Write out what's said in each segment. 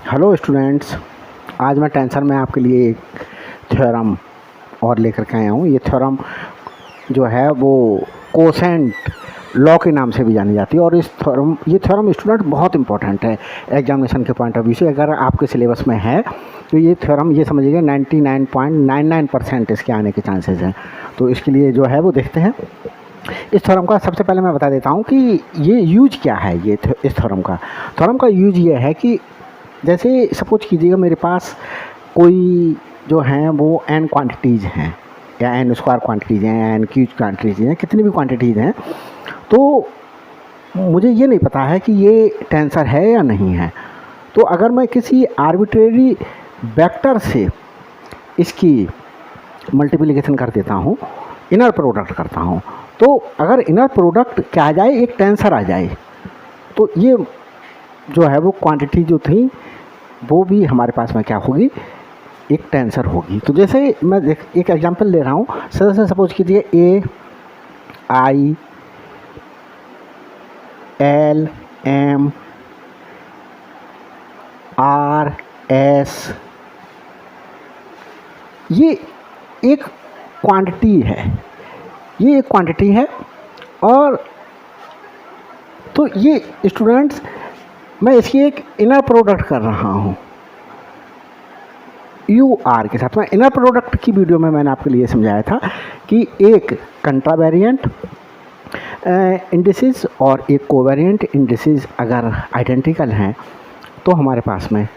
Hello students, आज मैं tensor में आपके लिए एक थ्योरम और लेकर के आया हूँ। ये थ्योरम जो है वो कोसेंट लॉ के नाम से भी जानी जाती है और ये थ्योरम स्टूडेंट बहुत इंपॉर्टेंट है एग्जामिनेशन के पॉइंट ऑफ व्यू से। अगर आपके सिलेबस में है तो ये थ्योरम ये समझिएगा 99.99% इसके आने के चांसेस हैं। तो इसके लिए जो है वो देखते हैं। इस थ्योरम का सबसे पहले मैं बता देता हूँ कि ये यूज क्या है। इस थ्योरम का यूज ये है कि जैसे सपोज कीजिएगा मेरे पास कोई जो हैं वो n क्वांटिटीज़ हैं या n स्क्वायर क्वांटिटीज़ हैं, n क्यूब क्वांटिटीज़ हैं, कितनी भी क्वांटिटीज़ हैं, तो मुझे ये नहीं पता है कि ये टेंसर है या नहीं है। तो अगर मैं किसी आर्बिट्रेरी वेक्टर से इसकी मल्टीप्लिकेशन कर देता हूँ, इनर प्रोडक्ट करता हूँ, तो अगर इनर प्रोडक्ट क्या आ जाए, एक टेंसर आ जाए, तो ये जो है वो क्वांटिटी जो थी वो भी हमारे पास में क्या होगी, एक टेंसर होगी। तो जैसे मैं एक एग्जांपल ले रहा हूँ। सपोज कीजिए A I L M R S, ये एक क्वांटिटी है, और तो ये स्टूडेंट्स मैं इसकी एक इनर प्रोडक्ट कर रहा हूँ UR के साथ। मैं इनर प्रोडक्ट की वीडियो में मैंने आपके लिए समझाया था कि एक कंट्रावेरिएंट इंडिसेस और एक कोवेरिएंट इंडिसेस अगर आइडेंटिकल हैं तो हमारे पास में,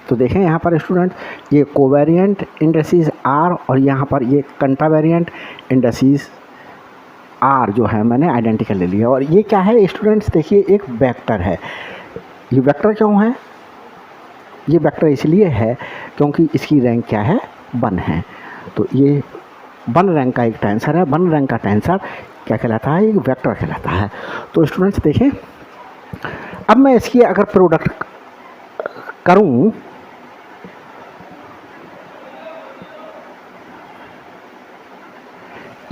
तो देखें यहाँ पर स्टूडेंट, ये कोवेरिएंट इंडिसेस R और यहाँ पर ये कंट्रावेरिएंट इंडिसेस R जो है मैंने आइडेंटिकल ले लिया। और ये क्या है स्टूडेंट्स, देखिए एक वेक्टर है। ये वेक्टर क्यों है? ये वेक्टर इसलिए है क्योंकि इसकी रैंक क्या है, 1 है। तो ये 1 रैंक का एक टेंसर है। 1 रैंक का टेंसर क्या कहलाता है, एक वेक्टर कहलाता है। तो स्टूडेंट्स देखें, अब मैं इसकी अगर प्रोडक्ट करूं,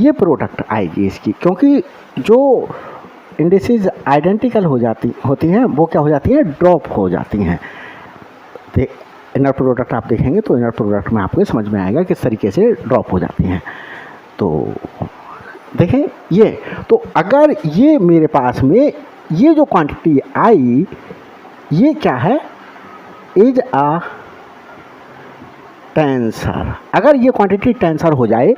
ये प्रोडक्ट आएगी इसकी, क्योंकि जो इंडिसेस आइडेंटिकल होती हैं वो क्या हो जाती हैं, ड्रॉप हो जाती हैं। इनर प्रोडक्ट आप देखेंगे तो इनर प्रोडक्ट में आपको समझ में आएगा किस तरीके से ड्रॉप हो जाती हैं। तो देखें ये, तो अगर ये मेरे पास में ये जो क्वांटिटी आई, ये क्या है, इज अ टेंसर। अगर ये क्वांटिटी टेंसर हो जाए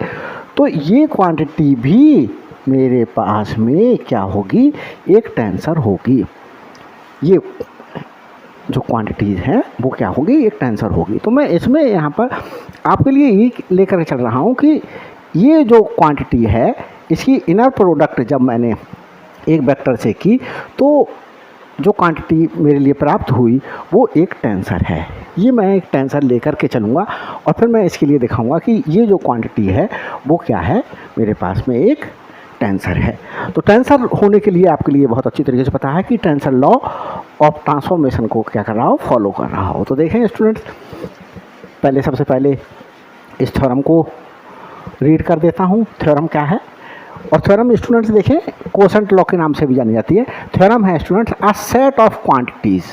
तो ये क्वांटिटी भी मेरे पास में क्या होगी, एक टेंसर होगी। ये जो क्वांटिटीज़ हैं वो क्या होगी, एक टेंसर होगी। तो मैं इसमें यहाँ पर आपके लिए ये लेकर चल रहा हूँ कि ये जो क्वांटिटी है इसकी इनर प्रोडक्ट जब मैंने एक वेक्टर से की तो जो क्वांटिटी मेरे लिए प्राप्त हुई वो एक टेंसर है। ये मैं एक टेंसर लेकर के चलूँगा और फिर मैं इसके लिए दिखाऊंगा कि ये जो क्वांटिटी है वो क्या है, मेरे पास में एक टेंसर है। तो टेंसर होने के लिए आपके लिए बहुत अच्छी तरीके से पता है कि टेंसर लॉ ऑफ ट्रांसफॉर्मेशन को क्या कर रहा हो, फॉलो कर रहा हो। तो देखें स्टूडेंट्स, सबसे पहले इस थ्योरम को रीड कर देता हूँ। थ्योरम क्या है, और थ्योरम स्टूडेंट्स देखें कोसेंट लॉ के नाम से भी जानी जाती है। थ्योरम है students, a set of quantities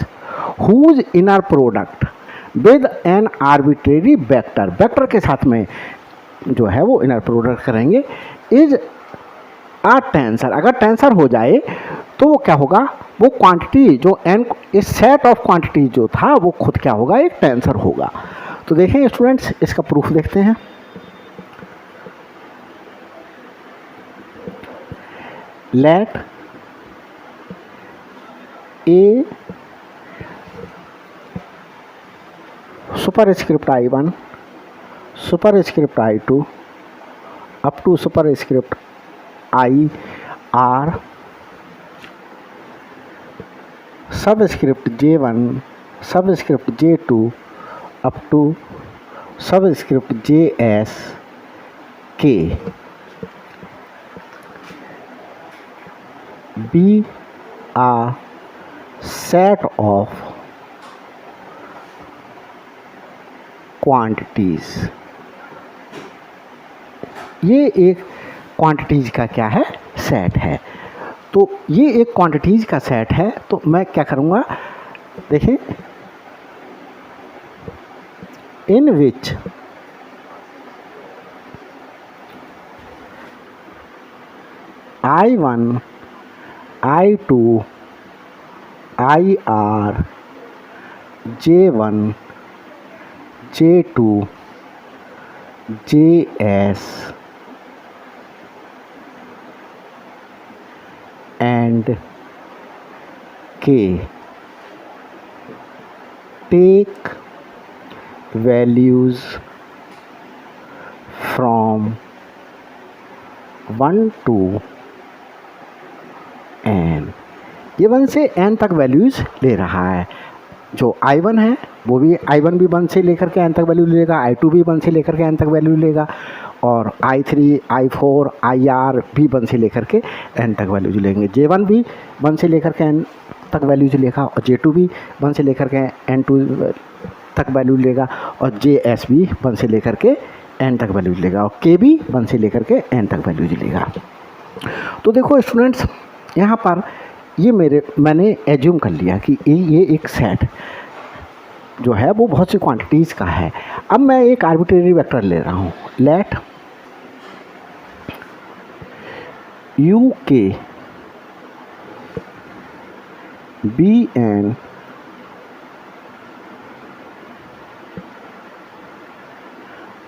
whose inner product with an arbitrary vector, vector के साथ में जो है वो इनर प्रोडक्ट करेंगे, इज आ टेंसर। अगर टेंसर हो जाए तो वो क्या होगा, वो क्वांटिटी जो एन, इस सेट ऑफ क्वांटिटी जो था वो खुद क्या होगा, एक टेंसर होगा। तो देखें स्टूडेंट्स, इसका प्रूफ देखते हैं। Let A superscript I1 superscript I2 up to superscript IR subscript J1 subscript J2 up to subscript JS K be a set of quantities। ये एक क्वांटिटीज़ का क्या है, सेट है। तो ये एक क्वांटिटीज़ का सेट है। तो मैं क्या करूँगा, देखें in which I1, I2, IR, J1, J2, JS and K take values from 1 to n। ये 1 से n तक वैल्यूज़ ले रहा है। जो I1 है वो भी I1 भी 1 से लेकर के n तक वैल्यू लेगा, I2 भी 1 से लेकर के n तक वैल्यू लेगा, और I3, I4, IR भी 1 से लेकर के n तक वैल्यूज लेंगे। J1 भी 1 से लेकर के n तक वैल्यूज लेगा, और J2 भी 1 से लेकर के n2 तक वैल्यू लेगा, और JS भी 1 से लेकर के n तक वैल्यूज लेगा, और K भी 1 से लेकर के n तक वैल्यूज लेगा। तो देखो स्टूडेंट्स, यहाँ पर ये मैंने एज्यूम कर लिया कि ये एक सेट जो है वो बहुत सी क्वांटिटीज़ का है। अब मैं एक आर्बिट्रेरी वेक्टर ले रहा हूँ, लेट यू के बी एन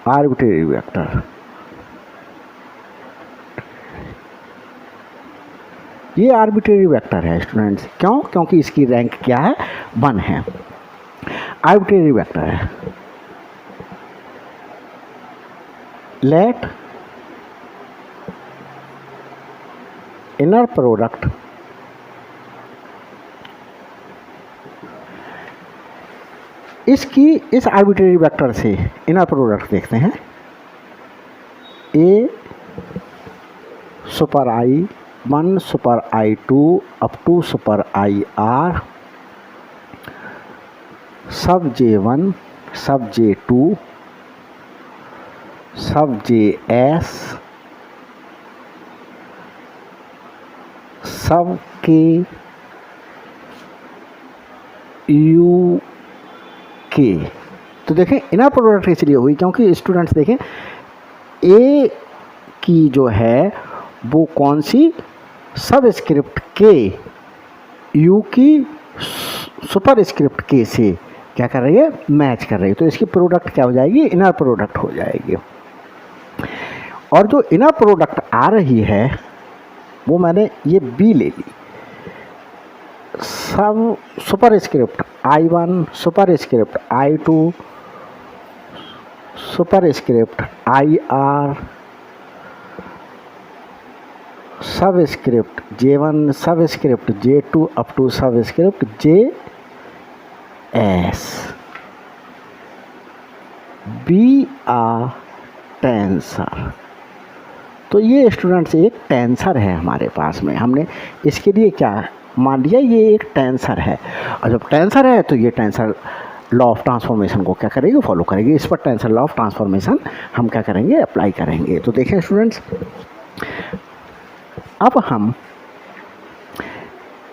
आर्बिट्रेरी वेक्टर। ये आर्बिट्रेरी वेक्टर है स्टूडेंट्स, क्यों? क्योंकि इसकी रैंक क्या है? 1 है। आर्बिट्रेरी वेक्टर है। लेट इनर प्रोडक्ट इस आर्बिट्रेरी वेक्टर से इनर प्रोडक्ट देखते हैं। A super I1 super I2 up to super IR sub J1 सब J2 सब JS सब के यू के। तो देखें इनर प्रोडक्ट इसलिए हुई क्योंकि स्टूडेंट्स देखें ए की जो है वो कौन सी सब स्क्रिप्ट के यू की सुपर स्क्रिप्ट के से क्या कर रही है? मैच कर रही है। तो इसकी प्रोडक्ट क्या हो जाएगी? इनर प्रोडक्ट हो जाएगी। और जो इनर प्रोडक्ट आ रही है वो मैंने ये बी ले ली। सब super script I1 superscript I2 superscript IR सब script J1 subscript J2 up to सब स्क्रिप्ट JS बी आ टेंसर। तो ये स्टूडेंट्स एक टेंसर है हमारे पास में। हमने इसके लिए क्या मान लिया? ये एक टेंसर है, और जब टेंसर है तो ये टेंसर लॉ ऑफ ट्रांसफॉर्मेशन को क्या करेगी? फॉलो करेगी। इस पर टेंसर लॉ ऑफ ट्रांसफॉर्मेशन हम क्या करेंगे? अप्लाई करेंगे। तो देखें स्टूडेंट्स, अब हम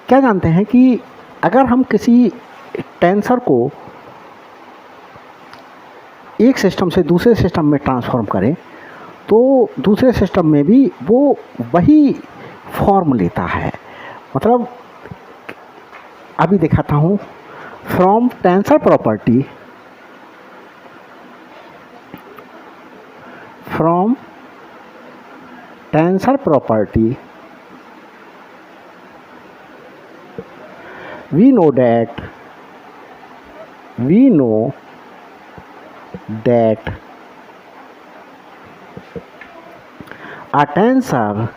क्या जानते हैं कि अगर हम किसी टेंसर को एक सिस्टम से दूसरे सिस्टम में ट्रांसफॉर्म करें तो दूसरे सिस्टम में भी वो वही फॉर्म लेता है। मतलब अभी दिखाता हूँ। From tensor property, from tensor property we know that a tensor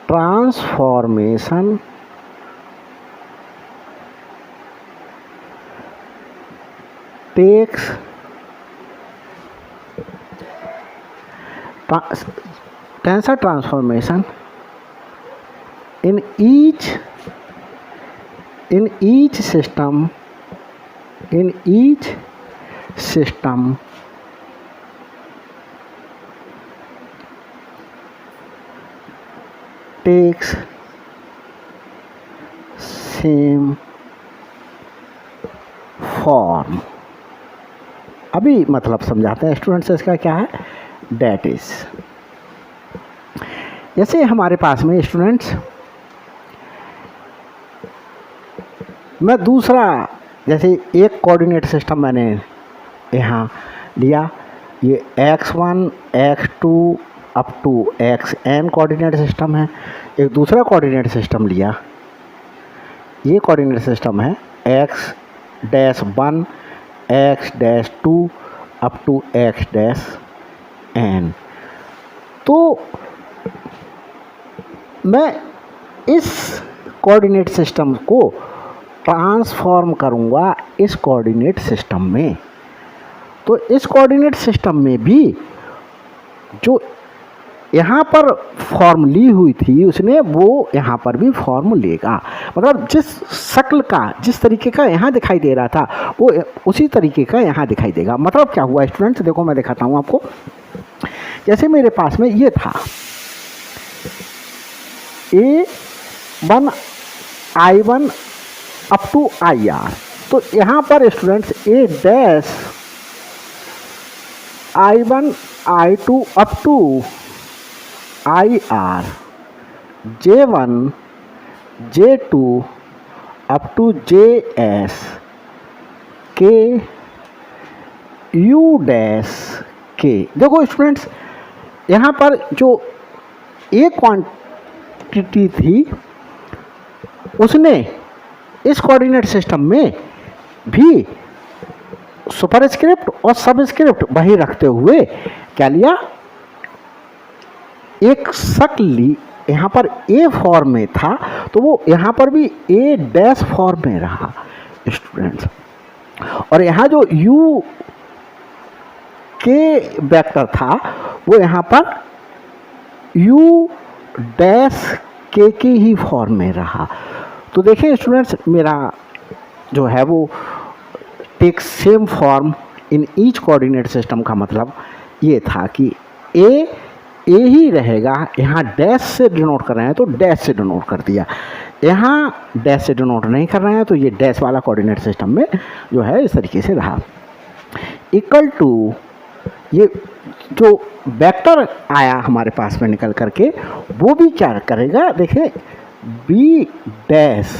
transformation takes tensor transformation in each system takes same form. अभी मतलब समझाते हैं स्टूडेंट्स इसका क्या है। डेट इज, जैसे हमारे पास में स्टूडेंट्स मैं दूसरा, जैसे एक कोऑर्डिनेट सिस्टम मैंने यहाँ लिया, ये x1 x2 up to xn coordinate system है। एक दूसरा कोऑर्डिनेट सिस्टम लिया, ये कोऑर्डिनेट सिस्टम है x-1 x-2 up to x-n। तो मैं इस कोऑर्डिनेट सिस्टम को ट्रांसफॉर्म करूँगा इस कोऑर्डिनेट सिस्टम में। तो इस कोऑर्डिनेट सिस्टम में भी जो यहाँ पर फॉर्म ली हुई थी उसने वो यहाँ पर भी फॉर्म लेगा। मतलब जिस शक्ल का, जिस तरीके का यहाँ दिखाई दे रहा था वो उसी तरीके का यहाँ दिखाई देगा। मतलब क्या हुआ स्टूडेंट्स, देखो मैं दिखाता हूँ आपको। जैसे मेरे पास में ये था A1 I1 up to IR, तो यहाँ पर students A dash I1 I2 up to IR, J1 J2 up to JS K U dash K. देखो स्टूडेंट्स यहाँ पर जो एक क्वांटिटी थी उसने इस कोऑर्डिनेट सिस्टम में भी सुपरस्क्रिप्ट और सबस्क्रिप्ट वही रखते हुए क्या लिया, एक शक्ल ली। यहाँ पर ए फॉर्म में था तो वो यहाँ पर भी ए डैश फॉर्म में रहा स्टूडेंट्स। और यहाँ जो यू के वेक्टर था वो यहाँ पर यू डैश के की ही फॉर्म में रहा। तो देखिए स्टूडेंट्स मेरा जो है वो take same form in each coordinate system का मतलब ये था कि ए ही रहेगा। यहाँ डैश से डिनोट कर रहे हैं तो डैश से डिनोट कर दिया, यहाँ डैश से डिनोट नहीं कर रहे हैं तो ये डैश वाला कोऑर्डिनेट सिस्टम में जो है इस तरीके से रहा। इक्वल टू ये जो वेक्टर आया हमारे पास में निकल करके वो भी क्या करेगा, देखिए B dash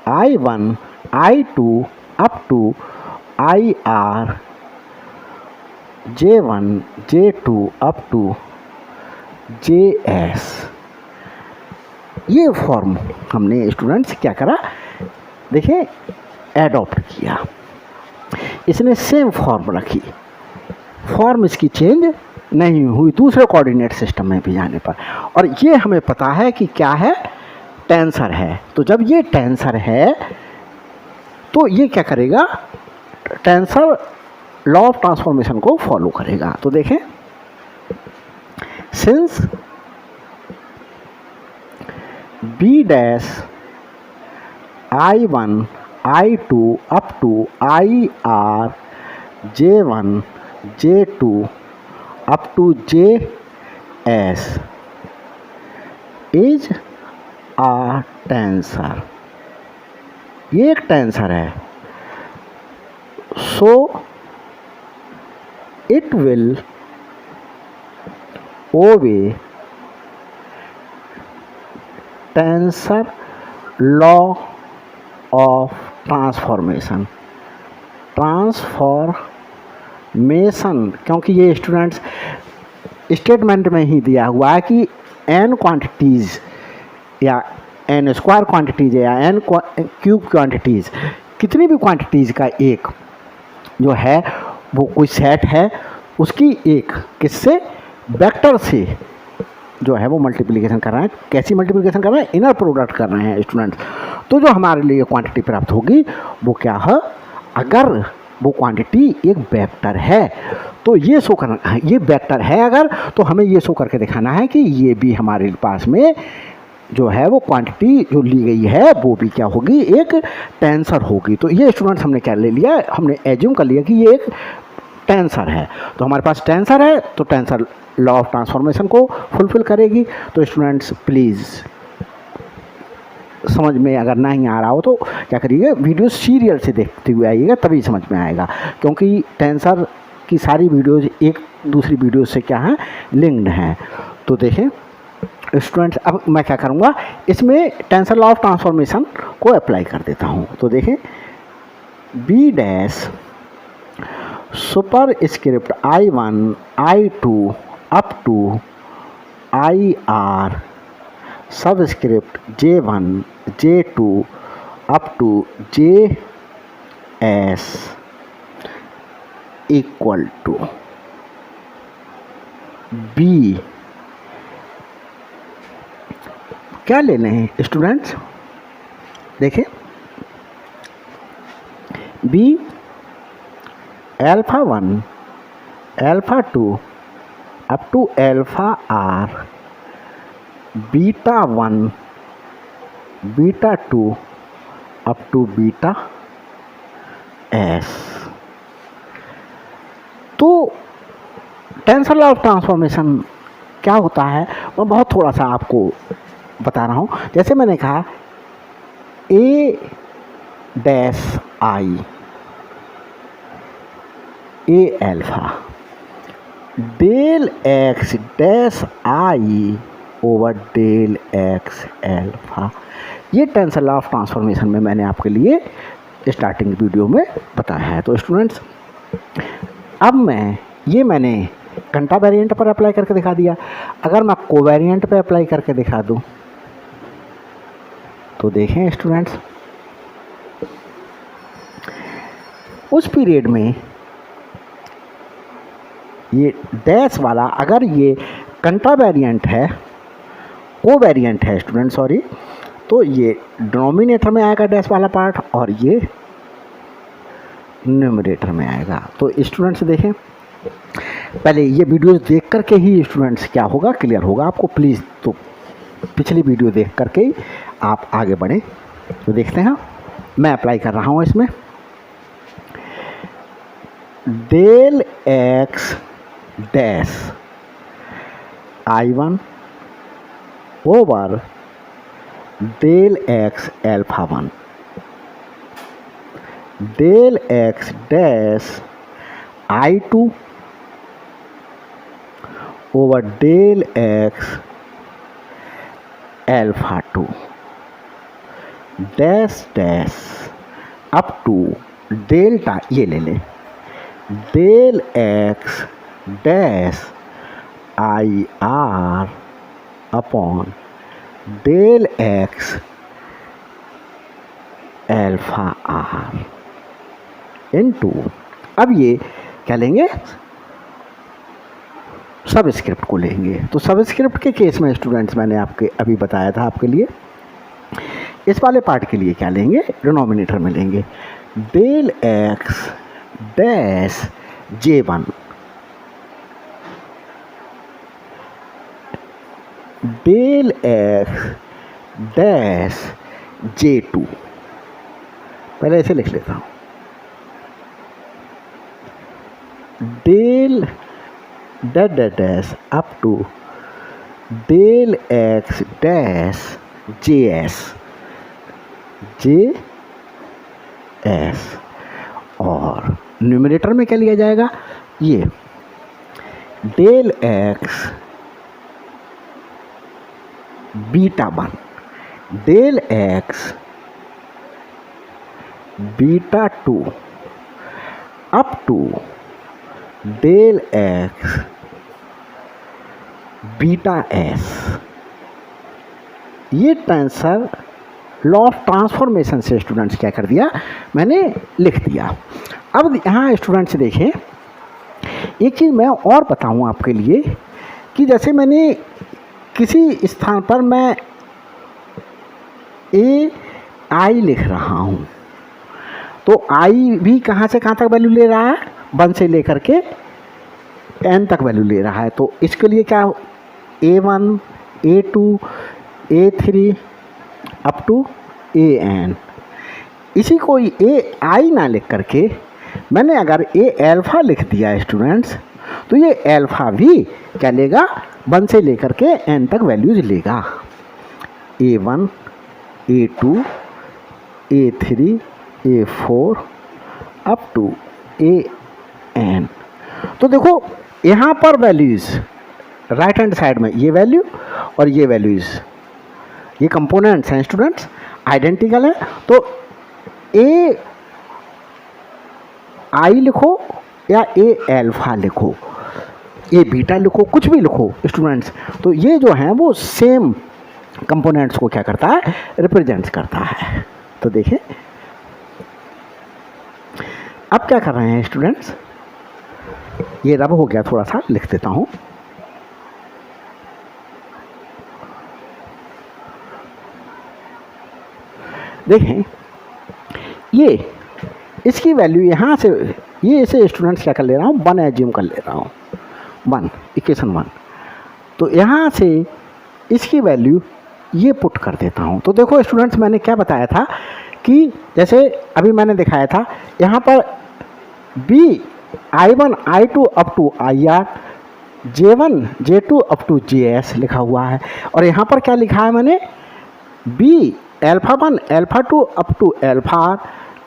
I1 I2 up to IR J1 J2 up to JS। ये फॉर्म हमने स्टूडेंट्स क्या करा, देखिए एडॉप्ट किया, इसने सेम फॉर्म रखी, फॉर्म इसकी चेंज नहीं हुई दूसरे कोऑर्डिनेट सिस्टम में भी जाने पर। और ये हमें पता है कि क्या है, टेंसर है। तो जब ये टेंसर है तो ये क्या करेगा, टेंसर लॉ ऑफ ट्रांसफॉर्मेशन को फॉलो करेगा। तो देखें, since B dash I1 I2 up to IR J1 J2 up to JS is a tensor, ये एक टेंसर है। So it will obey tensor law of transformation. क्योंकि ये स्टूडेंट्स स्टेटमेंट में ही दिया हुआ है कि n क्वांटिटीज़ या n स्क्वायर क्वांटिटीज़ या n क्यूब क्वांटिटीज़, कितनी भी क्वांटिटीज़ का एक जो है वो कोई सेट है, उसकी एक किससे, वेक्टर से जो है वो मल्टीप्लिकेशन कर रहे हैं। कैसी मल्टीप्लिकेशन कर रहे हैं, इनर प्रोडक्ट कर रहे हैं स्टूडेंट्स। तो जो हमारे लिए क्वांटिटी प्राप्त होगी वो क्या है, अगर वो क्वांटिटी एक वेक्टर है तो ये शो करना, ये वेक्टर है अगर, तो हमें ये शो करके दिखाना है कि ये भी हमारे पास में जो है वो क्वांटिटी जो ली गई है वो भी क्या होगी, एक टेंसर होगी। तो ये स्टूडेंट्स हमने क्या ले लिया, हमने एज्यूम कर लिया कि ये एक टेंसर है। तो हमारे पास टेंसर है तो टेंसर लॉ ऑफ ट्रांसफॉर्मेशन को फुलफिल करेगी। तो स्टूडेंट्स प्लीज़ समझ में अगर नहीं आ रहा हो तो क्या करिए, वीडियो सीरियल से देखते हुए आइएगा, तभी समझ में आएगा, क्योंकि टेंसर की सारी वीडियोज़ एक दूसरी वीडियो से क्या है, लिंक्ड हैं। तो देखें स्टूडेंट्स, अब मैं क्या करूँगा, इसमें टेंसर लॉ ऑफ ट्रांसफॉर्मेशन को अप्लाई कर देता हूँ। तो देखें B dash super script I1 I2 up to IR subscript J1 J2 up to JS equal to B। क्या ले लें स्टूडेंट्स, देखें B alpha 1 alpha 2 up to alpha R beta 1 beta 2 up to beta S। तो tensor law of transformation क्या होता है, मैं बहुत थोड़ा सा आपको बता रहा हूँ। जैसे मैंने कहा A dash I A alpha del X dash I over del X alpha, ये टेंसर लॉ ऑफ ट्रांसफॉर्मेशन में मैंने आपके लिए स्टार्टिंग वीडियो में बताया है। तो स्टूडेंट्स, अब मैंने घंटा वेरिएंट पर अप्लाई करके दिखा दिया। अगर मैं कोवेरिएंट पे अप्लाई करके दिखा दूं तो देखें स्टूडेंट्स, उस पीरियड में ये डैश वाला, अगर ये कंट्रा वेरिएंट है, कोवेरिएंट है स्टूडेंट सॉरी, तो ये डिनोमिनेटर में आएगा डैश वाला पार्ट और ये न्यूमरेटर में आएगा। तो स्टूडेंट्स देखें, पहले ये वीडियो देख करके ही स्टूडेंट्स क्या होगा, क्लियर होगा आपको। प्लीज़ तो पिछली वीडियो देख करके ही आप आगे बढ़ें। तो देखते हैं, मैं अप्लाई कर रहा हूँ इसमें del X dash I1 over del X alpha 1 del X dash I2 over del X alpha 2 dash dash up to delta, ये ले लें del X dash IR upon del X alpha R into, अब ये क्या लेंगे, subscript को लेंगे। तो सबस्क्रिप्ट के केस में स्टूडेंट्स मैंने आपके अभी बताया था आपके लिए, इस वाले पार्ट के लिए क्या लेंगे, डिनोमिनेटर में लेंगे del X dash J1 del X dash J2, पहले ऐसे लिख लेता हूँ del dash up to del X dash JS और न्यूमरेटर में क्या लिया जाएगा, ये del X beta 1 del X beta 2 up to del X beta S। ये टेंसर लॉ ऑफ ट्रांसफॉर्मेशन से स्टूडेंट्स क्या कर दिया, मैंने लिख दिया। अब यहाँ स्टूडेंट्स देखें, एक चीज़ मैं और बताऊँ आपके लिए कि जैसे मैंने किसी स्थान पर मैं AI लिख रहा हूँ, तो I भी कहाँ से कहाँ तक वैल्यू ले रहा है, 1 से लेकर के n तक वैल्यू ले रहा है। तो इसके लिए क्या, A1 A2 A3 up to AN, इसी को AI ना लिख करके मैंने अगर A अल्फ़ा लिख दिया स्टूडेंट्स, तो ये अल्फ़ा भी क्या लेगा, 1 से लेकर के n तक वैल्यूज लेगा। A1 A2, A3, A4 up to AN। तो देखो यहाँ पर वैल्यूज राइट हैंड साइड में ये वैल्यू और ये वैल्यूज, ये कंपोनेंट्स हैं स्टूडेंट्स, आइडेंटिकल है। तो ए आई लिखो या ए एल्फा लिखो, ए बीटा लिखो, कुछ भी लिखो स्टूडेंट्स, तो ये जो हैं वो सेम कंपोनेंट्स को क्या करता है, रिप्रेजेंट्स करता है। तो देखें अब क्या कर रहे हैं स्टूडेंट्स, ये रब हो गया, थोड़ा सा लिख देता हूं। देखें ये इसकी वैल्यू यहाँ से, ये इसे स्टूडेंट्स क्या कर ले रहा हूँ, 1 एज्यूम कर ले रहा हूँ, 1 इक्वेशन 1। तो यहाँ से इसकी वैल्यू ये पुट कर देता हूँ। तो देखो स्टूडेंट्स मैंने क्या बताया था कि जैसे अभी मैंने दिखाया था यहाँ पर I1 I2 up to IR, J1 J2 up to JS लिखा हुआ है, और यहाँ पर क्या लिखा है मैंने, B alpha 1 alpha 2 up to alpha R,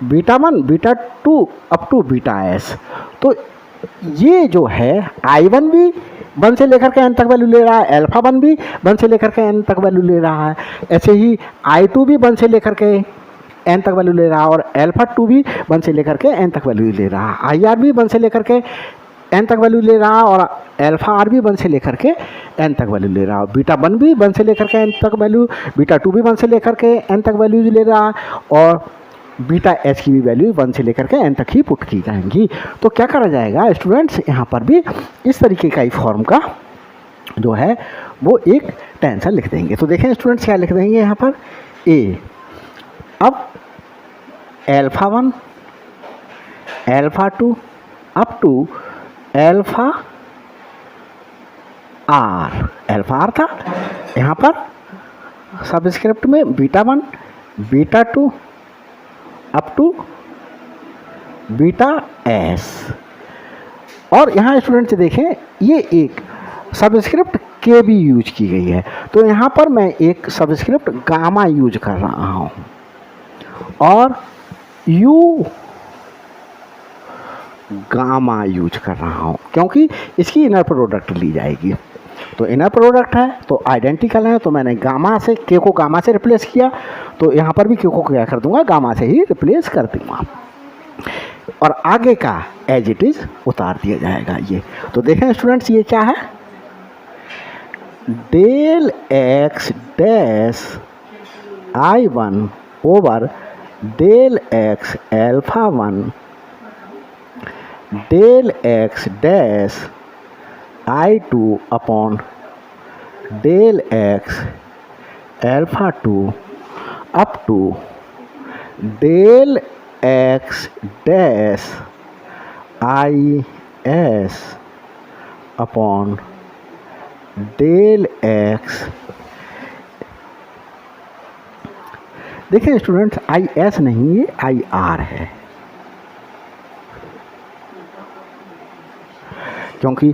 beta 1 beta 2 up to beta S। तो ये जो है I1 भी 1 से लेकर के n तक वैल्यू ले रहा है, अल्फा 1 भी 1 से लेकर के n तक वैल्यू ले रहा है, ऐसे ही I2 भी 1 से लेकर के n तक वैल्यू ले रहा है, और अल्फा 2 भी 1 से लेकर के n तक वैल्यू ले रहा है, IR भी 1 से लेकर के n तक वैल्यू ले रहा है, और अल्फा R भी 1 से लेकर के n तक वैल्यू ले रहा है, बीटा 1 भी 1 से लेकर के n तक वैल्यू, बीटा 2 भी 1 से लेकर के n तक वैल्यू ले रहा है, और बीटा एच की भी वैल्यू 1 से लेकर के n तक ही पुट की जाएंगी। तो क्या करा जाएगा स्टूडेंट्स, यहाँ पर भी इस तरीके का ही फॉर्म का जो है वो एक टेंसर लिख देंगे। तो देखें स्टूडेंट्स क्या लिख देंगे यहाँ पर, ए अब alpha 1 alpha 2 up to alpha R, alpha R था यहाँ पर सबस्क्रिप्ट में, beta 1 beta 2 up to beta S. और यहाँ स्टूडेंट्स देखें ये एक सबस्क्रिप्ट के भी यूज की गई है, तो यहाँ पर मैं एक सबस्क्रिप्ट गामा यूज कर रहा हूँ, और यू गामा यूज कर रहा हूँ क्योंकि इसकी इनर प्रोडक्ट ली जाएगी। तो इनर प्रोडक्ट है तो आइडेंटिकल है, तो मैंने गामा से के को गामा से रिप्लेस किया, तो यहाँ पर भी के को क्या कर दूंगा, गामा से ही रिप्लेस कर दूंगा, और आगे का एज इट इज उतार दिया जाएगा। ये तो देखें स्टूडेंट्स ये क्या है, del x dash I1 over del x alpha 1 del x dash I2 upon del x alpha 2 up to del x dash IS upon del X. देखिए स्टूडेंट्स IS नहीं है, IR है, क्योंकि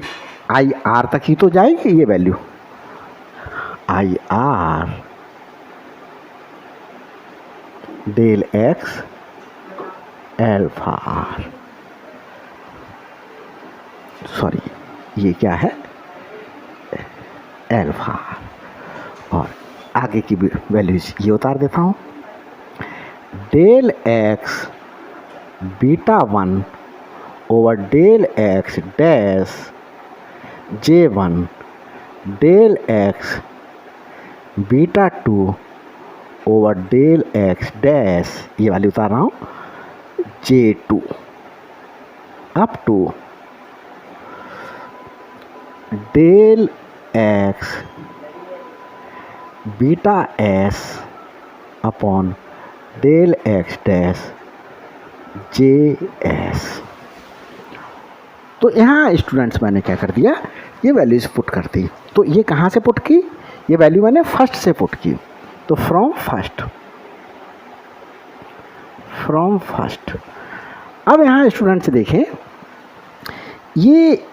IR तक ही तो जाएगी ये value, IR del x alpha R, sorry ये क्या है, अल्फा R, और आगे की वैल्यूज ये उतार देता हूँ, del x beta 1 over del x dash J1 del x beta 2 over del x dash, ये वाली उतार रहा हूँ, J2 up to del x beta S upon del x dash JS। तो यहाँ स्टूडेंट्स मैंने क्या कर दिया, ये वैल्यूज पुट कर दी। तो ये कहाँ से पुट की, ये वैल्यू मैंने फर्स्ट से पुट की, तो फ्रॉम फर्स्ट। अब यहाँ स्टूडेंट्स देखें, ये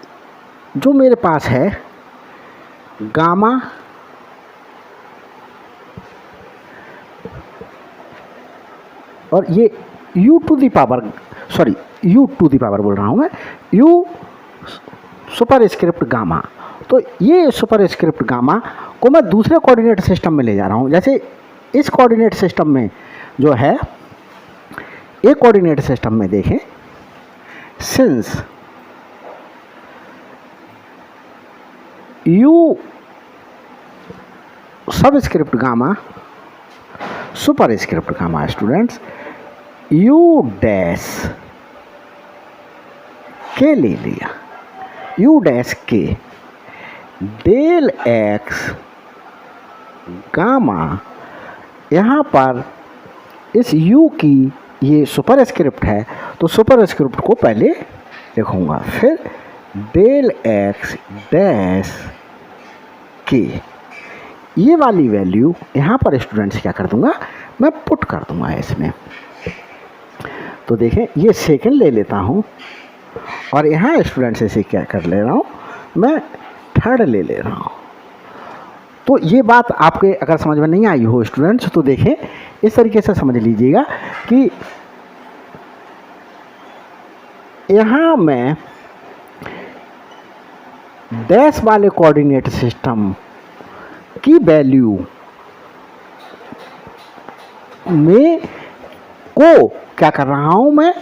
जो मेरे पास है गामा और ये u to the power, sorry u to the power बोल रहा हूँ मैं, u सुपर स्क्रिप्ट गामा। तो ये सुपर स्क्रिप्ट गामा को मैं दूसरे कोऑर्डिनेट सिस्टम में ले जा रहा हूँ। जैसे इस कोऑर्डिनेट सिस्टम में जो है, एक कोऑर्डिनेट सिस्टम में देखें, सिंस u सब script gamma super script gamma students u dash के ले लिया, u डैश के डेल x गामा, यहाँ पर इस u की ये सुपर स्क्रिप्ट है तो सुपर स्क्रिप्ट को पहले लिखूँगा, फिर डेल x डैश के, ये वाली वैल्यू यहाँ पर स्टूडेंट्स क्या कर दूँगा, मैं पुट कर दूँगा इसमें। तो देखें ये सेकंड ले लेता हूँ और यहाँ स्टूडेंट्स इसे क्या कर ले रहा हूँ, मैं थर्ड ले ले रहा हूँ। तो ये बात आपके अगर समझ में नहीं आई हो स्टूडेंट्स तो देखें इस तरीके से समझ लीजिएगा कि यहाँ मैं डैश वाले कोऑर्डिनेट सिस्टम की वैल्यू में को क्या कर रहा हूँ, मैं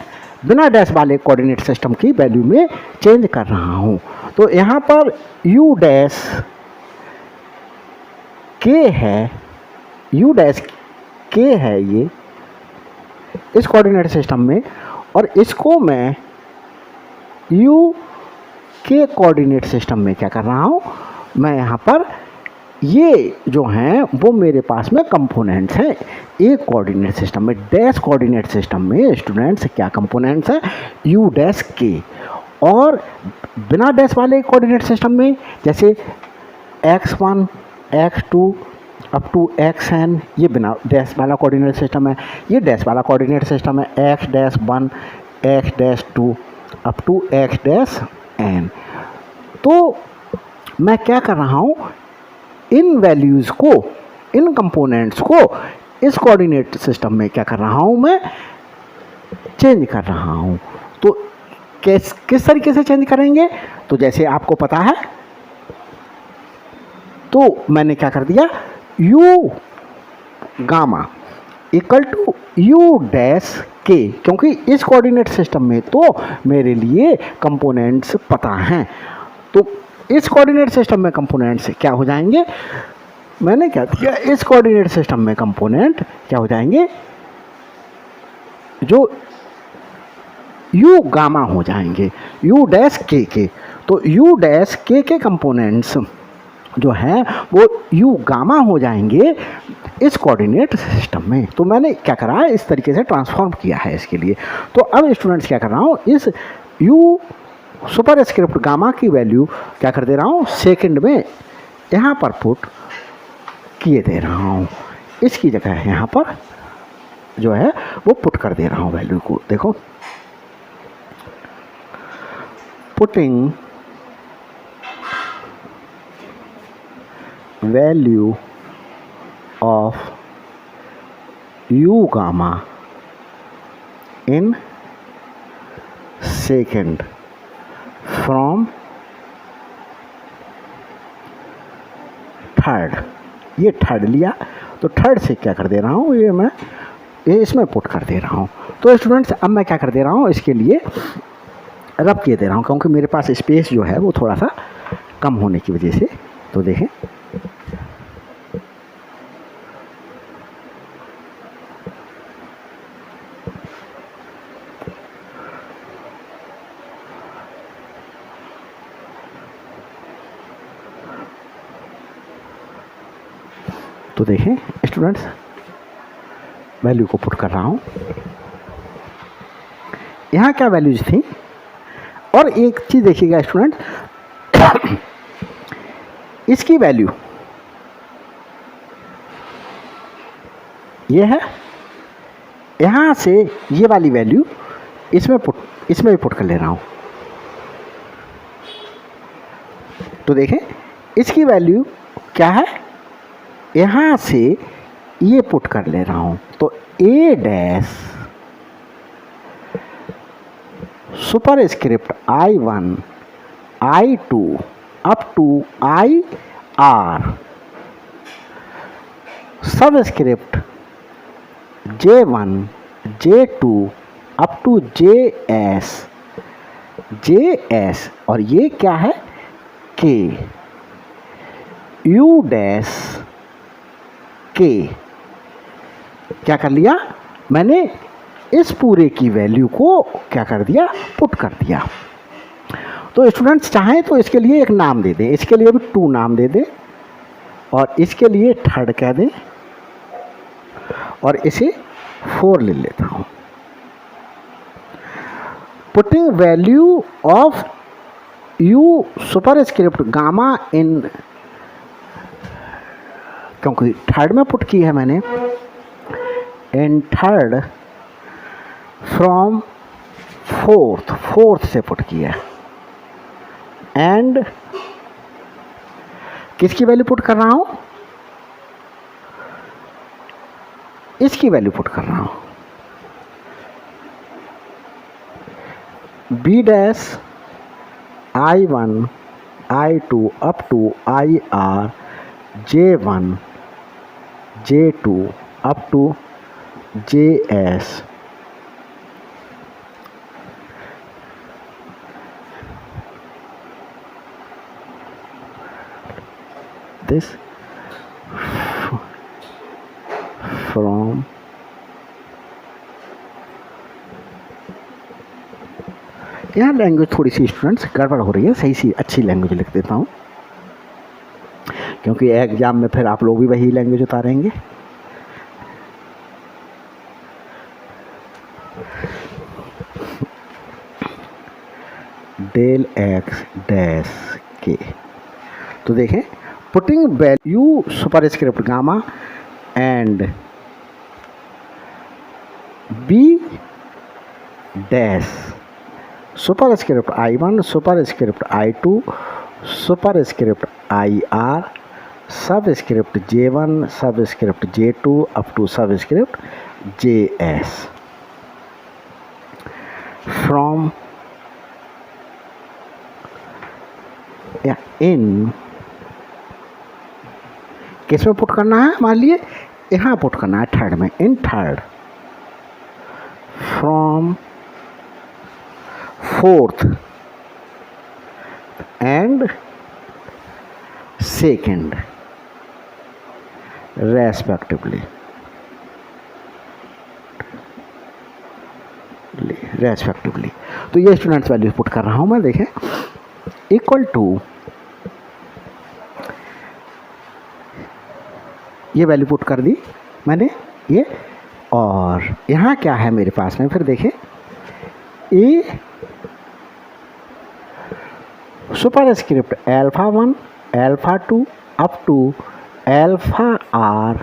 बिना डैश वाले कोऑर्डिनेट सिस्टम की वैल्यू में चेंज कर रहा हूँ। तो यहाँ पर u डैश के है, u डैश के है ये इस कोऑर्डिनेट सिस्टम में, और इसको मैं u के कोऑर्डिनेट सिस्टम में क्या कर रहा हूँ, मैं यहाँ पर ये जो हैं वो मेरे पास में कंपोनेंट्स हैं। एक कोऑर्डिनेट सिस्टम में, डैश कोऑर्डिनेट सिस्टम में स्टूडेंट्स क्या कंपोनेंट्स हैं, u डैश के, और बिना डैश वाले कोऑर्डिनेट सिस्टम में जैसे x1 x2 up to xn, ये बिना डैश वाला कोऑर्डिनेट सिस्टम है। ये डैश वाला कोऑर्डिनेट सिस्टम है x dash 1 x dash 2 up to x dash n। तो मैं क्या कर रहा हूँ, इन वैल्यूज़ को, इन कंपोनेंट्स को इस कोऑर्डिनेट सिस्टम में क्या कर रहा हूँ, मैं चेंज कर रहा हूँ। तो किस तरीके से चेंज करेंगे, तो जैसे आपको पता है, तो मैंने क्या कर दिया, u gamma equal to u dash K, क्योंकि इस कोऑर्डिनेट सिस्टम में तो मेरे लिए कंपोनेंट्स पता हैं। तो इस कोऑर्डिनेट सिस्टम में कंपोनेंट्स क्या हो जाएंगे, मैंने क्या किया, इस कोऑर्डिनेट सिस्टम में कंपोनेंट क्या हो जाएंगे, जो u गामा हो जाएंगे, u डैश के। तो u डैश के कंपोनेंट्स जो हैं वो u गामा हो जाएंगे इस कोऑर्डिनेट सिस्टम में। तो मैंने क्या करा है, इस तरीके से ट्रांसफॉर्म किया है इसके लिए। तो अब स्टूडेंट्स क्या कर रहा हूँ, इस u सुपर स्क्रिप्ट गामा की वैल्यू क्या कर दे रहा हूँ, सेकंड में यहाँ पर पुट किए दे रहा हूँ, इसकी जगह यहाँ पर जो है वो पुट कर दे रहा हूँ वैल्यू को। देखो, putting value of u gamma in second from third, ये थर्ड लिया तो थर्ड से क्या कर दे रहा हूँ, ये इसमें पुट कर दे रहा हूँ। तो स्टूडेंट्स अब मैं क्या कर दे रहा हूँ, इसके लिए रब किए दे रहा हूँ, क्योंकि मेरे पास स्पेस जो है वो थोड़ा सा कम होने की वजह से। तो देखें, तो देखें स्टूडेंट्स, वैल्यू को पुट कर रहा हूँ। यहाँ क्या वैल्यूज थी, और एक चीज़ देखिएगा स्टूडेंट, इसकी वैल्यू ये है, यहाँ से ये वाली वैल्यू इसमें भी पुट कर ले रहा हूँ। तो देखें इसकी वैल्यू क्या है, यहाँ से ये पुट कर ले रहा हूँ, तो A dash super script I1 I2 up to I R सब script J1 J2 up to JS और ये क्या है K U डैश K। क्या कर लिया मैंने, इस पूरे की वैल्यू को क्या कर दिया, पुट कर दिया। तो स्टूडेंट्स चाहें तो इसके लिए एक नाम दे दें, इसके लिए भी 2 नाम दे दें और इसके लिए थर्ड कह दें और इसे 4 ले लेता हूँ। Putting value of u superscript gamma in, क्योंकि थर्ड में पुट की है मैंने, इन थर्ड फ्रॉम फोर्थ से पुट किया है। एंड किसकी वैल्यू पुट कर रहा हूं, इसकी वैल्यू पुट कर रहा हूं, B dash I1 I2 up to IR J1 J2 up to JS this from यहाँ लैंग्वेज थोड़ी सी स्टूडेंट्स गड़बड़ हो रही है, सही सी अच्छी लैंग्वेज लिख देता हूँ क्योंकि एग्जाम में फिर आप लोग भी वही लैंग्वेज उतारेंगे। डेल एक्स डैश के, तो देखें putting value superscript gamma and B dash super script I1 superscript I2 superscript IR सब script J1 subscript J2 up to सब स्क्रिप्ट JS फ्रॉम या in, किस में put करना है, मान लिए यहाँ पुट करना है थर्ड में, इन third from fourth and second respectively, तो ये स्टूडेंट्स वैल्यू पुट कर रहा हूं मैं, देखें इक्वल टू, ये वैल्यू पुट कर दी मैंने ये, और यहाँ क्या है मेरे पास में, फिर देखें A super script α1 α2 up to αr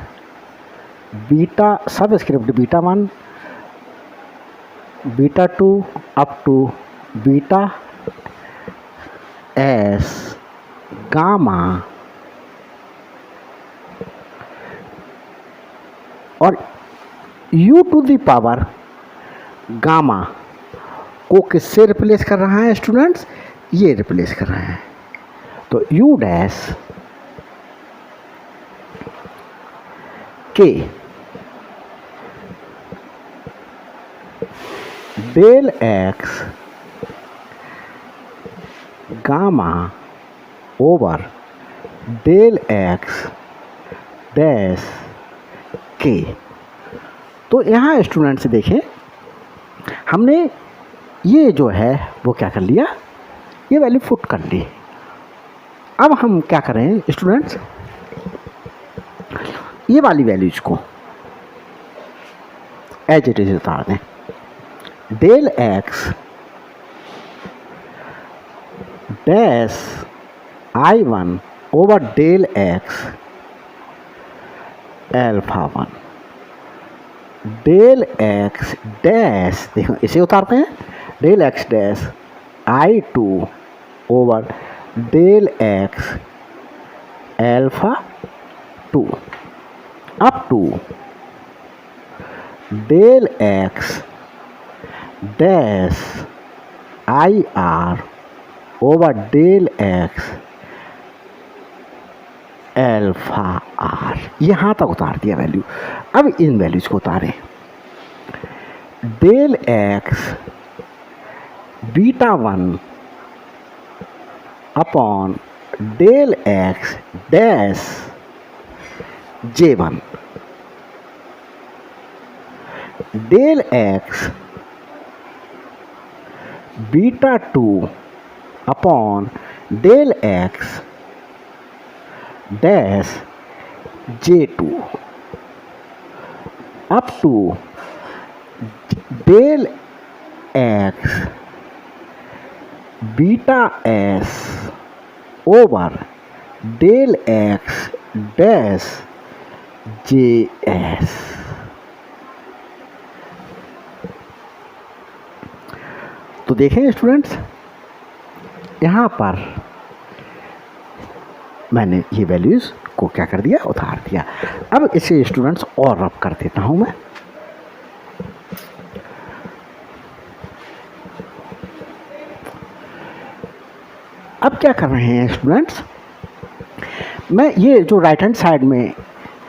beta subscript β1 β2 up to beta S gamma, और u to the power gamma को किससे रिप्लेस कर रहा है स्टूडेंट्स, ये रिप्लेस कर रहा है, तो u डैश के del x gamma over del x dash K. तो यहाँ स्टूडेंट्स देखें हमने ये जो है वो क्या कर लिया, ये वैल्यू पुट कर ली। अब हम क्या करें स्टूडेंट्स, ये वाली वैल्यूज को एज इट इज उतार दें, del x dash I1 over del x α1 del x dash, देखो इसे उतारते हैं, del x dash I2 over del x α2। Up to del x dash I R over del x alpha R, यहाँ तक उतार दिया वैल्यू। अब इन वैल्यूज को उतारें। Del x beta 1 upon del x dash J1, del x beta 2 upon del x dash J2 up to del x beta S over del x dash JS। तो देखें स्टूडेंट्स, यहाँ पर मैंने ये वैल्यूज़ को क्या कर दिया, उतार दिया। अब इसे स्टूडेंट्स और रब कर देता हूँ मैं। अब क्या कर रहे हैं स्टूडेंट्स, मैं ये जो राइट हैंड साइड में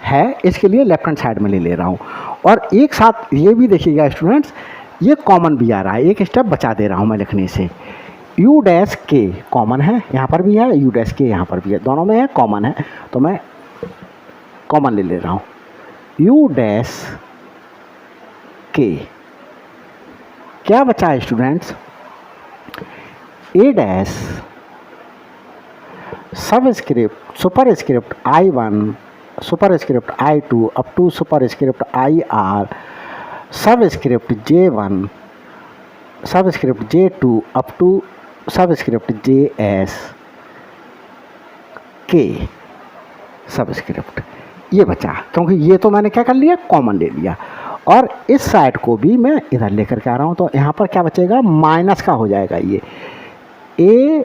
है इसके लिए लेफ्ट हैंड साइड में ले रहा हूँ, और एक साथ ये भी देखिएगा स्टूडेंट्स, ये कॉमन भी आ रहा है, एक स्टेप बचा दे रहा हूँ मैं लिखने से। यू डैश के कॉमन है, यहाँ पर भी है, यू डैश के यहाँ पर भी है, दोनों में है, कॉमन है, तो मैं कॉमन ले रहा हूँ। यू डैश के क्या बचा है students, A dash subscript super script I1 superscript I2 up to superscript IR सब script J1 subscript J2 up to सब स्क्रिप्ट JS के सब स्क्रिप्ट, ये बचा, क्योंकि ये तो मैंने क्या कर लिया, कॉमन ले लिया। और इस साइड को भी मैं इधर लेकर के आ रहा हूँ, तो यहाँ पर क्या बचेगा, माइनस का हो जाएगा ये A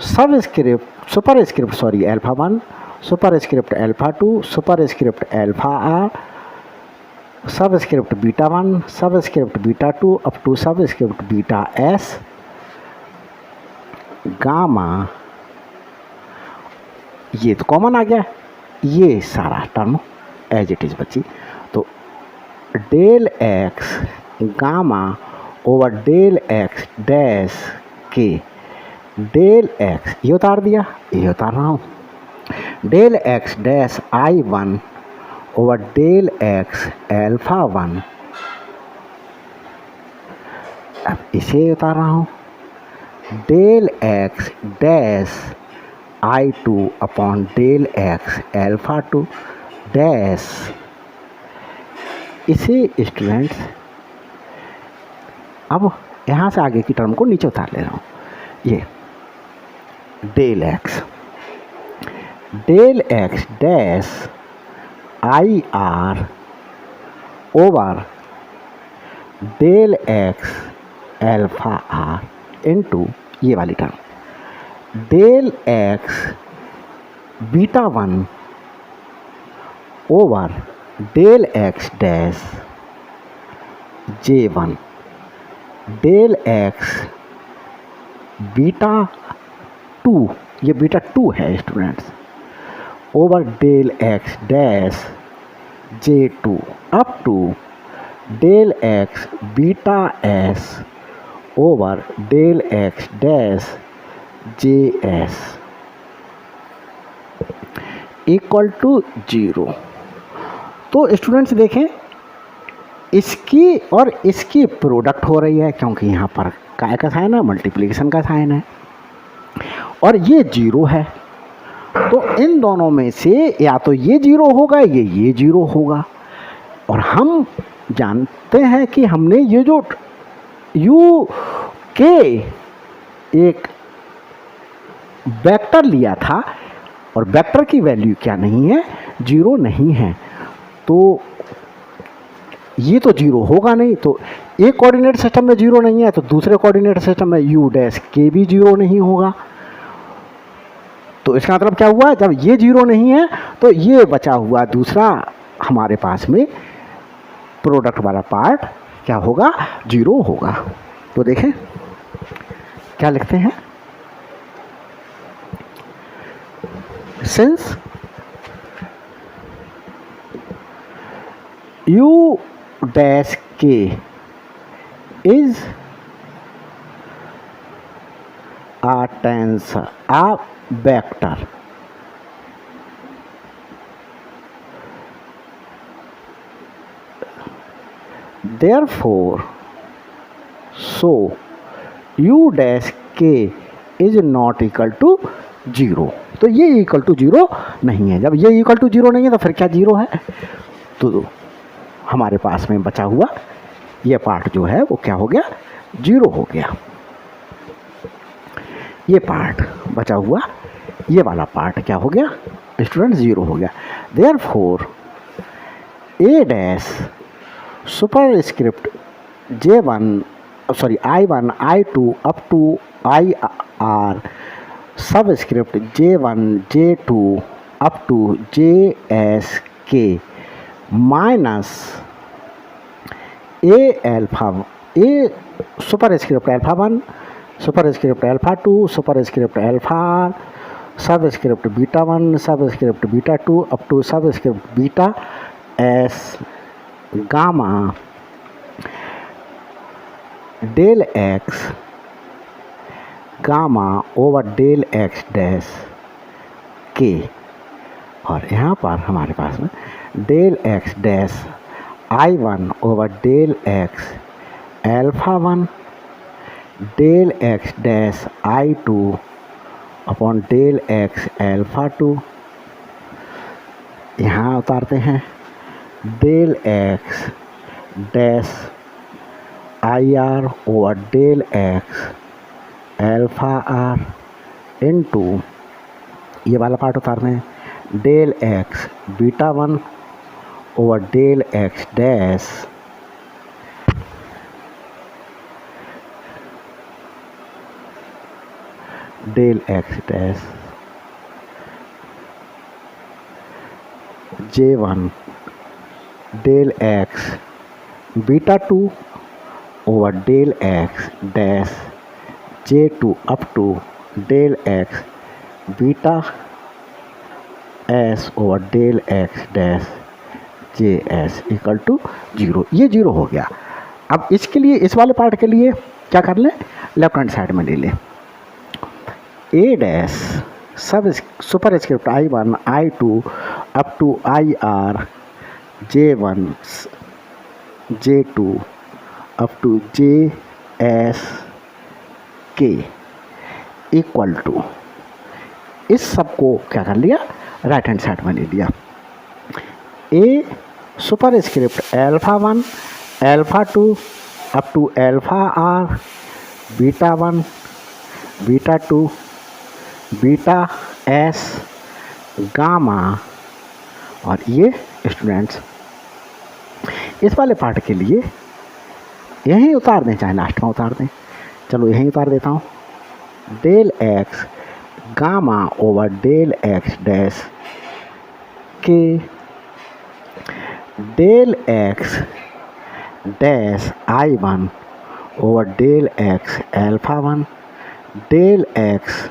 subscript superscript sorry alpha 1 super script alpha 2 super script alpha R सब स्क्रिप्ट बीटा 1 सब स्क्रिप्ट बीटा 2 अप टू सब स्क्रिप्ट बीटा एस गामा, ये तो कॉमन आ गया, ये सारा टर्म एज इट इज बची। तो del x gamma over del x dash के डेल एक्स, ये उतार दिया, ये उतार रहा हूँ, del x dash I1 over del x alpha 1, अब इसे उतार रहा हूँ, del x dash I2 upon del x alpha 2 dash, इसे स्टूडेंट्स अब यहाँ से आगे की टर्म को नीचे उतार ले रहा हूँ। ये del x dash IR over del x alpha R into ये वाली term del x beta 1 over del x dash J1 del x beta 2, ये बीटा 2 है students, over del x dash J2 up to del x beta S over del x dash JS equal to 0। तो students देखें, इसकी और इसकी product हो रही है, क्योंकि यहाँ पर काय का साइन है, मल्टीप्लिकेशन का साइन है, और ये 0 है, तो इन दोनों में से या तो ये 0 होगा, ये 0 होगा। और हम जानते हैं कि हमने ये जो u के एक वेक्टर लिया था, और वेक्टर की वैल्यू क्या नहीं है, 0 नहीं है, तो ये तो 0 होगा नहीं। तो एक कोऑर्डिनेट सिस्टम में 0 नहीं है, तो दूसरे कोऑर्डिनेट सिस्टम में u डैश के भी 0 नहीं होगा। तो इसका मतलब क्या हुआ, जब ये 0 नहीं है तो ये बचा हुआ दूसरा हमारे पास में प्रोडक्ट वाला पार्ट क्या होगा, 0 होगा। तो देखें क्या लिखते हैं, since u dash k is a tensor, a vector, therefore so u dash k is not equal to 0। तो ये इक्वल टू 0 नहीं है। जब ये इक्वल टू 0 नहीं है तो फिर क्या 0 है? तो हमारे पास में बचा हुआ ये पार्ट जो है वो क्या हो गया, 0 हो गया। ये पार्ट बचा हुआ ये वाला पार्ट क्या हो गया स्टूडेंट, 0 हो गया। Therefore a dash super script J1 sorry I1 I2 up to IR सब script J1 J2 up to JSK minus a alpha, a super script alpha 1 super script alpha 2 super script alpha sub script beta 1 सब script beta 2 up to सब script beta S gamma del x gamma over del x dash k, और यहाँ पर हमारे पास में del x dash I1 over del x alpha 1 del x dash I2 upon del x alpha 2। यहाँ उतारते हैं del x dash IR over del x alpha R into ये वाला पार्ट उतारते हैं del x beta 1 over del x dash del x dash J1 del x beta 2 over del x dash J2 up to del x beta S over del x dash JS equal to 0। ये 0 हो गया। अब इसके लिए इस वाले part के लिए क्या कर लें, लेफ्ट हैंड साइड में ले लें a dash sub super script I1 I2 up to IR J1 J2 up to JS k equal to, इस सब को क्या कर लिया, राइट हैंड साइड में ले लिया। A super script alpha 1 alpha 2 up to alpha R beta 1 beta 2 beta S gamma, और ये स्टूडेंट्स इस वाले पार्ट के लिए यहीं उतार दें, चाहे लास्ट में उतार दें, चलो यहीं उतार देता हूँ del x gamma over del x dash के del x dash I1 over del x alpha 1 del x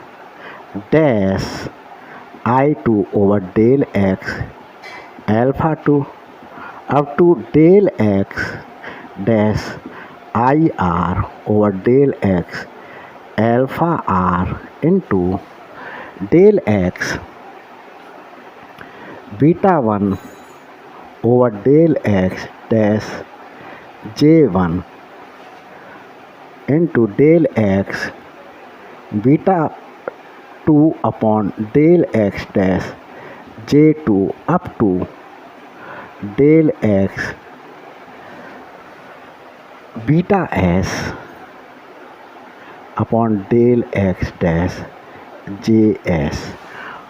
dash I2 over del x alpha 2 up to del x dash IR over del x alpha R into del x beta 1 over del x dash J1 into del x beta 2 upon del x dash J2 up to del x beta S upon del x dash JS।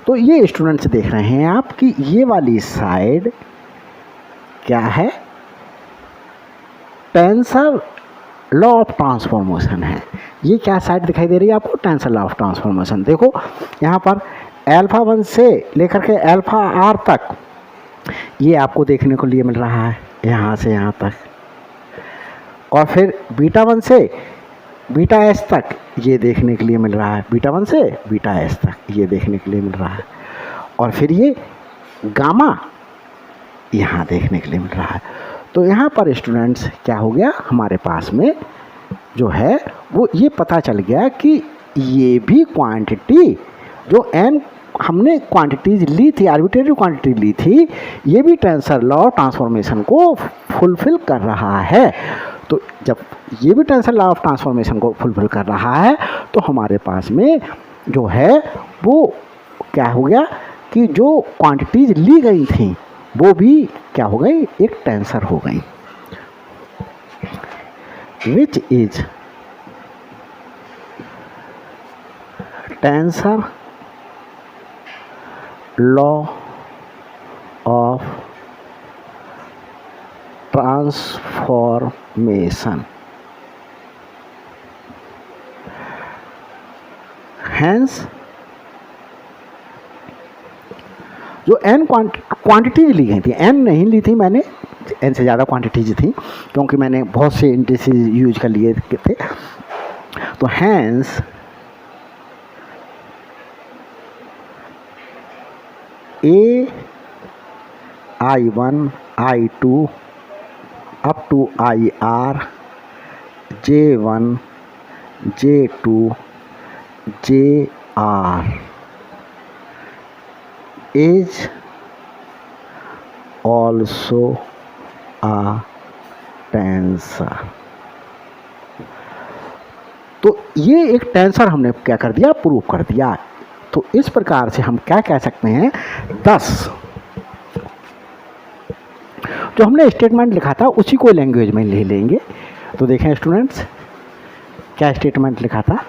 तो ये students देख रहे हैं आप कि ये वाली side क्या है, टेंसर लॉ ऑफ ट्रांसफॉर्मेशन है। ये क्या साइड दिखाई दे रही है आपको, टेंसर लॉ ऑफ ट्रांसफॉर्मेशन। देखो यहाँ पर अल्फा 1 से लेकर के अल्फा R तक ये आपको देखने को लिए मिल रहा है यहाँ से यहाँ तक, और फिर बीटा 1 से बीटा एस तक ये देखने के लिए मिल रहा है, बीटा 1 से बीटा एस तक ये देखने के लिए मिल रहा है, और फिर ये गामा यहाँ देखने के लिए मिल रहा है। तो यहाँ पर स्टूडेंट्स क्या हो गया, हमारे पास में जो है वो ये पता चल गया कि ये भी क्वांटिटी जो n हमने क्वांटिटीज ली थी, आर्बिट्रेरी क्वांटिटी ली थी, ये भी टेंसर लॉ ऑफ ट्रांसफॉर्मेशन को फुलफिल कर रहा है। तो जब ये भी टेंसर लॉ ऑफ ट्रांसफॉर्मेशन को फुलफिल कर रहा है तो हमारे पास में जो है वो क्या हो गया कि जो क्वांटिटीज ली गई थी वो भी क्या हो गई, एक टेंसर हो गई, which is tensor law of transformation. Hence जो n क्वांटिटीज ली गई थी, n नहीं ली थी मैंने, n से ज़्यादा क्वांटिटीज थी क्योंकि मैंने बहुत से इंडिसेस यूज कर लिए थे। तो hence A I1 I2 up to IR J1 J2 JR is also a tensor. तो ये एक टेंसर हमने क्या कर दिया, प्रूव कर दिया। तो इस प्रकार से हम क्या कह सकते हैं, 10 जो हमने स्टेटमेंट लिखा था उसी को लैंग्वेज में ले लेंगे। तो देखें स्टूडेंट्स क्या स्टेटमेंट लिखा था,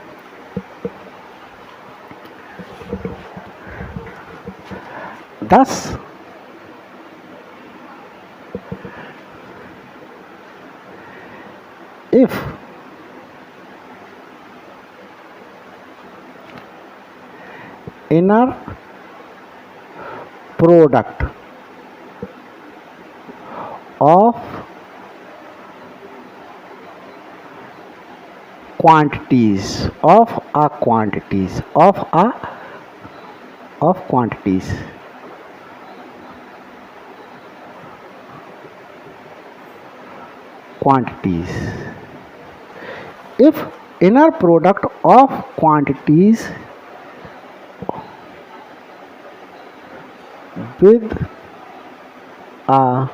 दस if inner product of quantities if inner product of quantities with a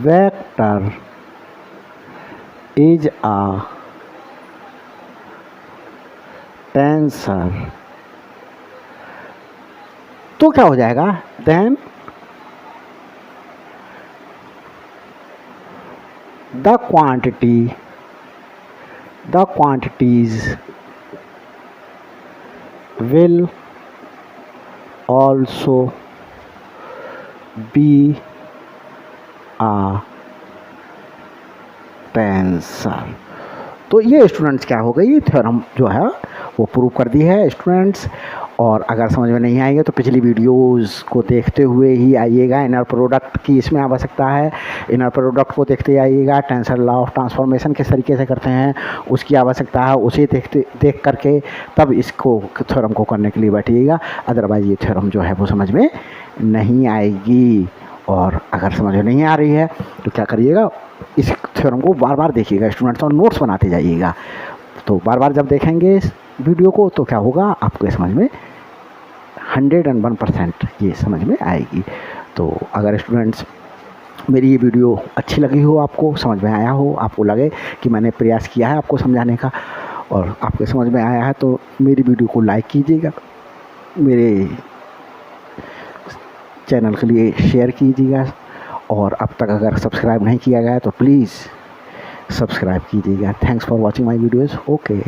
vector is a tensor, तो क्या हो जाएगा, then the quantities will also be a tensor. तो ये स्टूडेंट्स क्या हो गई, ये थ्योरम जो है वो प्रूव कर दी है स्टूडेंट्स। और अगर समझ में नहीं आएगा तो पिछली वीडियोस को देखते हुए ही आइएगा। इनर प्रोडक्ट की इसमें आवश्यकता है, इनर प्रोडक्ट को देखते आइएगा। टेंसर लॉ ऑफ ट्रांसफॉर्मेशन किस तरीके से करते हैं उसकी आवश्यकता है, उसे देख करके तब इसको थ्योरम को करने के लिए बैठिएगा। अदरवाइज़ ये थ्योरम जो है वो समझ में नहीं आएगी। और अगर समझ में नहीं आ रही है तो क्या करिएगा, इस थ्योरम को बार बार देखिएगा स्टूडेंट्स और नोट्स बनाते जाइएगा। तो बार बार जब देखेंगे इस वीडियो को तो क्या होगा, आपको समझ में 101% ये समझ में आएगी। तो अगर स्टूडेंट्स मेरी ये वीडियो अच्छी लगी हो, आपको समझ में आया हो, आपको लगे कि मैंने प्रयास किया है आपको समझाने का और आपको समझ में आया है, तो मेरी वीडियो को लाइक कीजिएगा, मेरे चैनल के लिए शेयर कीजिएगा, और अब तक अगर सब्सक्राइब नहीं किया गया तो प्लीज़ सब्सक्राइब कीजिएगा। Thanks for watching my videos. Okay.